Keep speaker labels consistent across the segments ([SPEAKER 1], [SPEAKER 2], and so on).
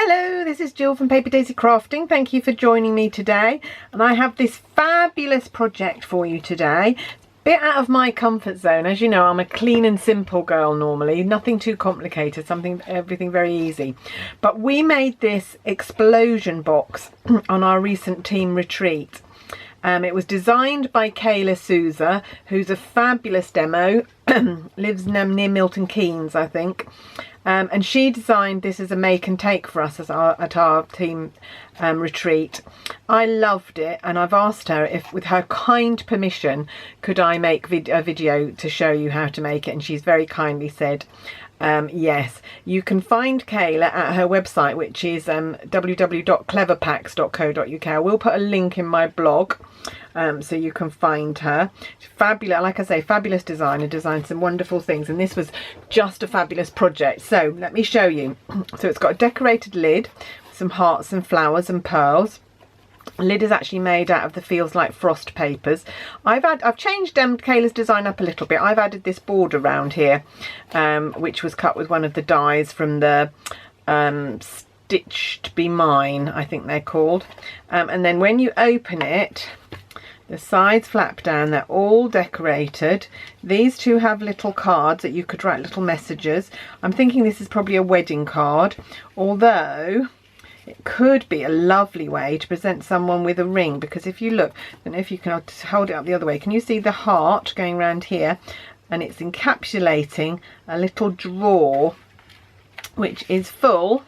[SPEAKER 1] Hello, this is Jill from Paper Daisy Crafting. Thank you for joining me today. And I have this fabulous project for you today. Bit out of my comfort zone. As you know, I'm a clean and simple girl normally, nothing too complicated, everything very easy. But we made this explosion box on our recent team retreat. It was designed by Kayla Souza, who's a fabulous demo, lives near Milton Keynes, I think. And she designed this as a make and take for us at our team retreat. I loved it, and I've asked her if, with her kind permission, could I make a video to show you how to make it, and she's very kindly said yes. You can find Kayla at her website, which is www.cleverpacks.co.uk. I will put a link in my blog so you can find her. Fabulous, like I say, fabulous designer, designed some wonderful things, and this was just a fabulous project. So let me show you. So it's got a decorated lid, some hearts and flowers and pearls. The lid is actually made out of the Feels Like Frost papers. I've changed Kayla's design up a little bit. I've added this border around here, which was cut with one of the dies from the Stitched Be Mine, I think they're called. And then when you open it, the sides flap down. They're all decorated. These two have little cards that you could write little messages. I'm thinking this is probably a wedding card, although it could be a lovely way to present someone with a ring, because if you look, I don't know if you can hold it up the other way, can you see the heart going around here? And it's encapsulating a little drawer which is full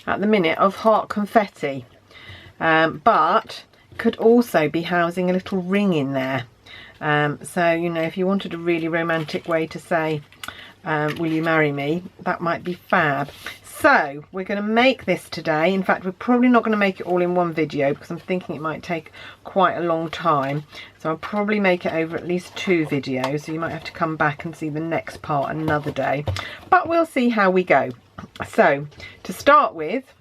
[SPEAKER 1] at the minute of heart confetti, but could also be housing a little ring in there. So, you know, if you wanted a really romantic way to say, will you marry me, that might be fab. So we're going to make this today. In fact, we're probably not going to make it all in one video because I'm thinking it might take quite a long time. So I'll probably make it over at least 2 videos. So you might have to come back and see the next part another day. But we'll see how we go. So to start with,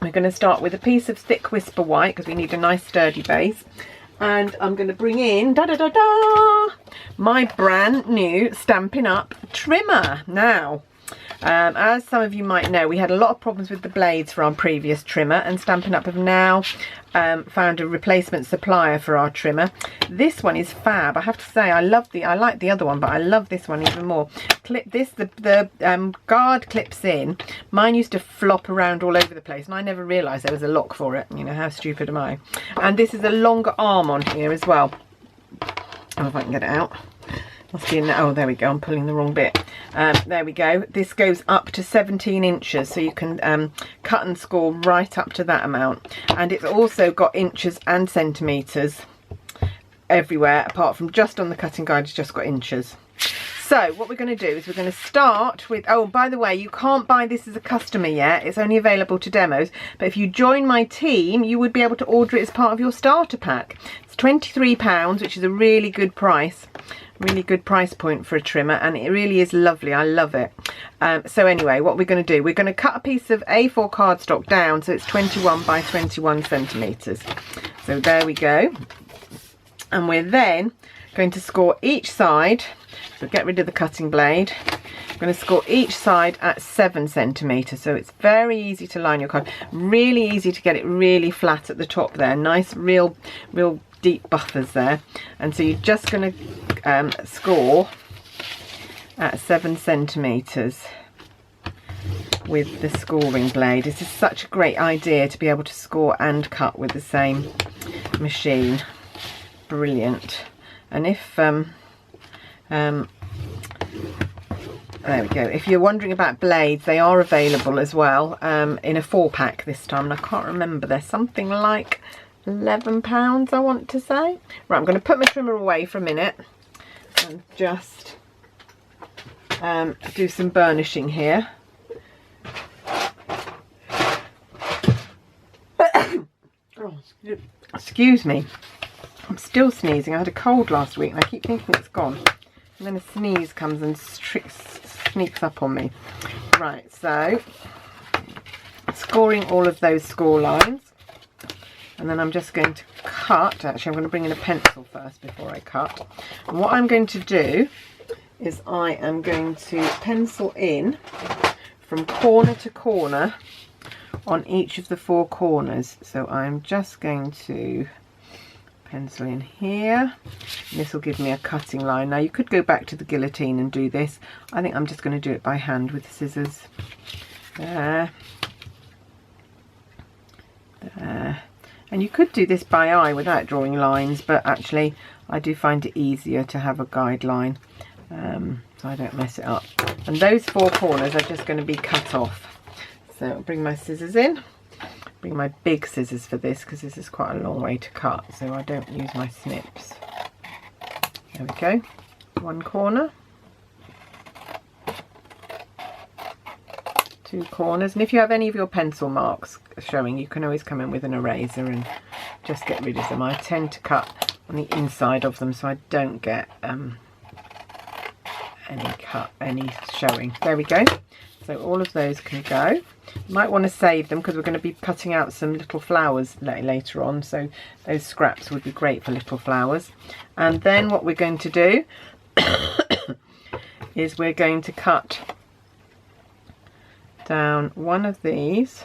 [SPEAKER 1] we're going to start with a piece of thick Whisper White because we need a nice sturdy base. And I'm going to bring in my brand new Stampin' Up trimmer. Now, as some of you might know, we had a lot of problems with the blades for our previous trimmer, and Stampin' Up have now found a replacement supplier for our trimmer. This one is fab. I have to say, I like the other one, but I love this one even more. The guard clips in. Mine used to flop around all over the place, and I never realised there was a lock for it. You know, how stupid am I? And this is a longer arm on here as well. Oh, if I can get it out. Must be in there. Oh, there we go. I'm pulling the wrong bit. There we go. This goes up to 17 inches, so you can cut and score right up to that amount. And it's also got inches and centimetres everywhere, apart from just on the cutting guide, it's just got inches. So what we're going to do is we're going to start with, oh, by the way, you can't buy this as a customer yet. It's only available to demos. But if you join my team, you would be able to order it as part of your starter pack. It's £23, which is a really good price. Really good price point for a trimmer, and it really is lovely. I love it. So anyway, what we're going to do, we're going to cut a piece of A4 cardstock down so it's 21 by 21 centimetres. So there we go. And we're then going to score each side. So get rid of the cutting blade. I'm going to score each side at 7 centimetres. So it's very easy to line your card. Really easy to get it really flat at the top there. Nice, real deep buffers there. And so you're just going to score at 7 centimetres with the scoring blade. This is such a great idea to be able to score and cut with the same machine. Brilliant. And if there we go. If you're wondering about blades, they are available as well in a 4-pack this time, and I can't remember, they're something like £11, I want to say. Right, I'm going to put my trimmer away for a minute and just do some burnishing here. Oh, excuse me, I'm still sneezing. I had a cold last week and I keep thinking it's gone, and then a sneeze comes and sneaks up on me. Right, so scoring all of those score lines. And then I'm just going to cut. Actually, I'm going to bring in a pencil first before I cut. And what I'm going to do is I am going to pencil in from corner to corner on each of the 4 corners. So I'm just going to pencil in here. This will give me a cutting line. Now you could go back to the guillotine and do this. I think I'm just going to do it by hand with scissors. There. There. And you could do this by eye without drawing lines, but actually I do find it easier to have a guideline, so I don't mess it up. And those 4 corners are just going to be cut off. So I'll bring my scissors in. Bring my big scissors for this because this is quite a long way to cut, so I don't use my snips. There we go. 1 corner, 2 corners, and if you have any of your pencil marks showing, you can always come in with an eraser and just get rid of them. I tend to cut on the inside of them so I don't get any showing. There we go. So all of those can go. You might want to save them because we're going to be cutting out some little flowers later on, so those scraps would be great for little flowers. And then what we're going to do is we're going to cut down one of these.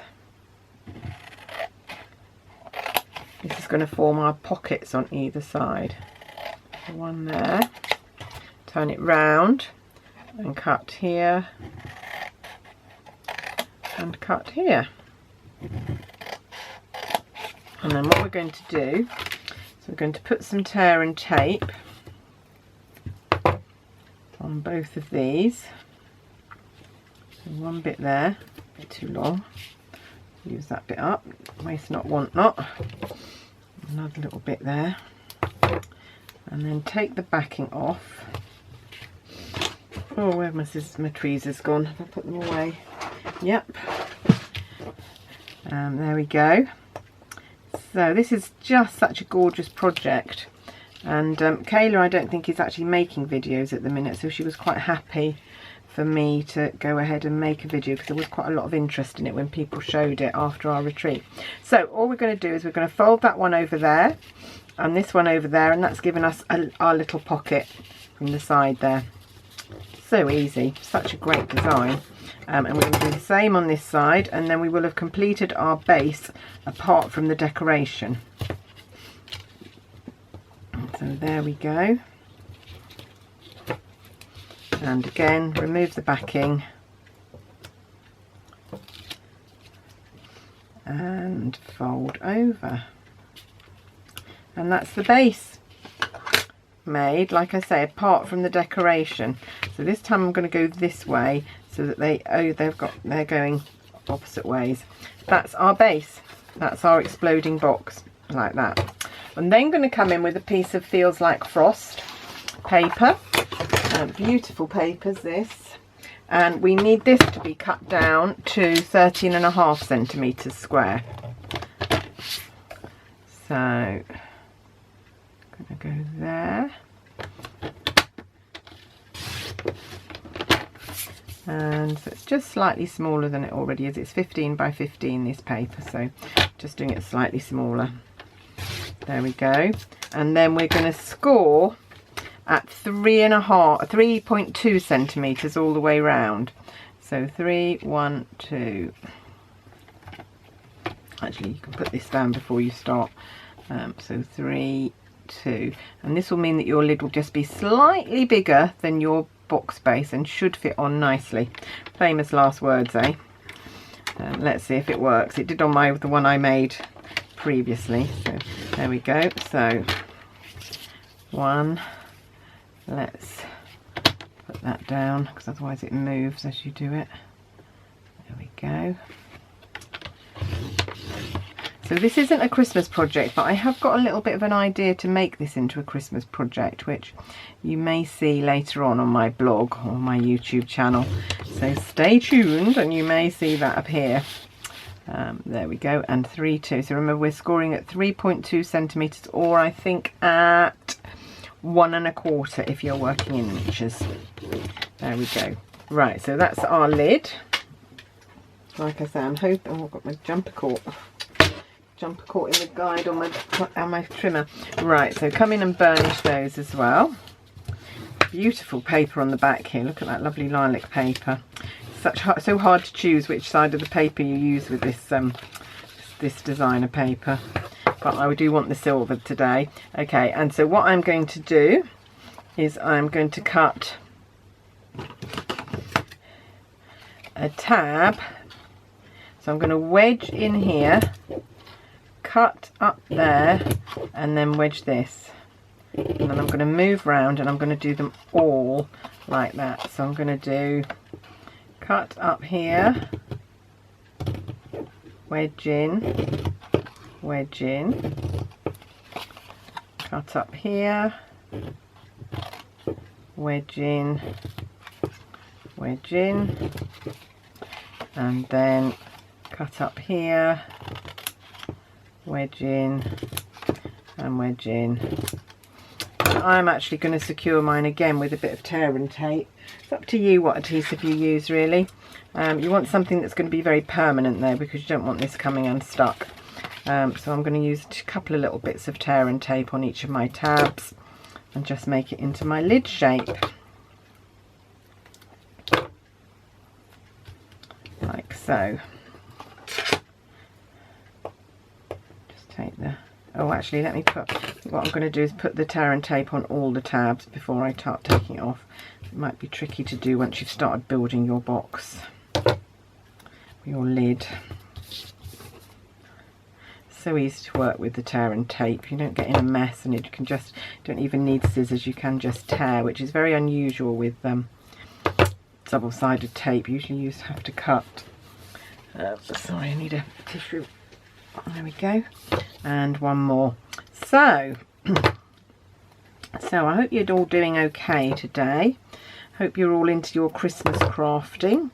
[SPEAKER 1] This is going to form our pockets on either side. One there. Turn it round and cut here and cut here. And then what we're going to do is we're going to put some tear and tape on both of these. So one bit there, a bit too long. Use that bit up. Waste not, want not. Another little bit there. And then take the backing off. Oh, where have my tweezers gone? Have I put them away? Yep. There we go. So this is just such a gorgeous project, and Kayla I don't think is actually making videos at the minute, so she was quite happy for me to go ahead and make a video because there was quite a lot of interest in it when people showed it after our retreat. So all we're going to do is we're going to fold that one over there and this one over there, and that's given us our little pocket from the side there. So easy, such a great design. And we're going to do the same on this side, and then we will have completed our base apart from the decoration. So there we go. And again, remove the backing and fold over. And that's the base made, like I say, apart from the decoration. So this time I'm going to go this way so that they're going opposite ways. That's our base. That's our exploding box, like that. I'm then going to come in with a piece of Feels Like Frost paper. Beautiful papers, this. And we need this to be cut down to 13.5 centimetres square. So, I'm going to go there. And so it's just slightly smaller than it already is. It's 15 by 15, this paper, so just doing it slightly smaller. There we go. And then we're going to score at 3.2 centimetres all the way round. So 3, 1, 2. Actually, you can put this down before you start. So 3, 2. And this will mean that your lid will just be slightly bigger than your box base and should fit on nicely. Famous last words, eh? Let's see if it works. It did on the one I made previously. So there we go. So 1. Let's put that down because otherwise it moves as you do it. There we go. So this isn't a Christmas project, but I have got a little bit of an idea to make this into a Christmas project, which you may see later on my blog or my YouTube channel. So stay tuned and you may see that appear. There we go, and 3, 2. So remember, we're scoring at 3.2 centimetres, or I think at 1 1/4 if you're working in inches. There we go. Right, so that's our lid. Like I say, I'm hoping... Oh, I've got my jumper caught in the guide on my trimmer. Right, so come in and burnish those as well. Beautiful paper on the back here. Look at that lovely lilac paper. so hard to choose which side of the paper you use with this designer paper, but I do want the silver today. Okay, and so what I'm going to do is I'm going to cut a tab. So I'm going to wedge in here, cut up there, and then wedge this. And then I'm going to move round and I'm going to do them all like that. So I'm going to do cut up here, wedge in, cut up here, wedge in, and then cut up here, wedge in and wedge in. I'm actually going to secure mine again with a bit of tear and tape. It's up to you what adhesive you use, really. You want something that's going to be very permanent though, because you don't want this coming unstuck. So I'm going to use a couple of little bits of tear and tape on each of my tabs and just make it into my lid shape. Like so. Just take the... Oh, actually, let me put... What I'm going to do is put the tear and tape on all the tabs before I start taking it off. It might be tricky to do once you've started building your box, your lid. So easy to work with the tear and tape. You don't get in a mess, and you can just... don't even need scissors. You can just tear, which is very unusual with double-sided tape. Usually you have to cut. Sorry, I need a tissue. There we go. And one more. So I hope you're all doing okay today. Hope you're all into your Christmas crafting.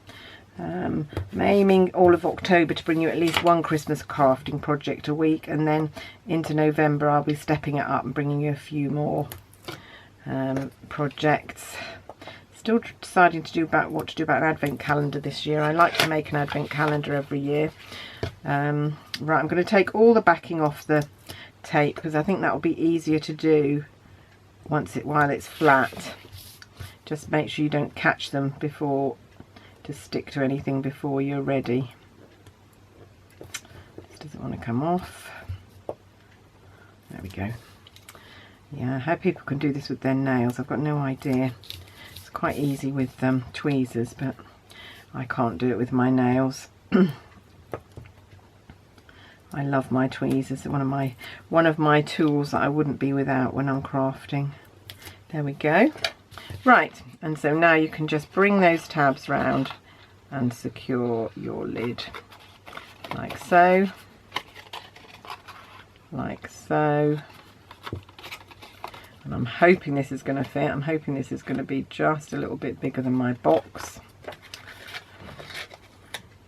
[SPEAKER 1] I'm aiming all of October to bring you at least one Christmas crafting project a week, and then into November I'll be stepping it up and bringing you a few more projects. Still deciding to do what to do about an advent calendar this year. I like to make an advent calendar every year. Right, I'm going to take all the backing off the tape because I think that will be easier to do while it's flat. Just make sure you don't catch them before to stick to anything before you're ready. This doesn't want to come off. There we go. Yeah, how people can do this with their nails, I've got no idea. It's quite easy with tweezers, but I can't do it with my nails. I love my tweezers. They're one of my tools that I wouldn't be without when I'm crafting. There we go. Right, and so now you can just bring those tabs round and secure your lid like so, like so. And I'm hoping this is going to fit. I'm hoping this is going to be just a little bit bigger than my box.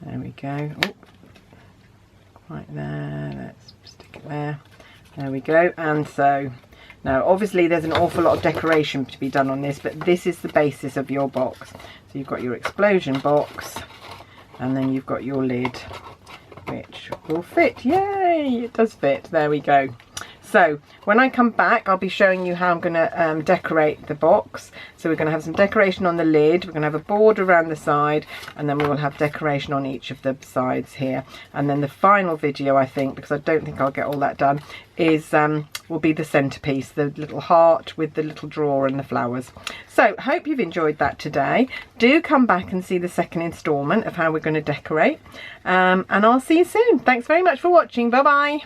[SPEAKER 1] There we go. Oh, right there. Let's stick it there. There we go. And so now obviously there's an awful lot of decoration to be done on this, but this is the basis of your box. So you've got your explosion box, and then you've got your lid, which will fit. Yay, it does fit. There we go. So when I come back, I'll be showing you how I'm going to decorate the box. So we're going to have some decoration on the lid, we're going to have a border around the side, and then we will have decoration on each of the sides here. And then the final video, I think, because I don't think I'll get all that done, is will be the centerpiece, the little heart with the little drawer and the flowers. So hope you've enjoyed that today. Do come back and see the second installment of how we're going to decorate, and I'll see you soon. Thanks very much for watching. Bye bye.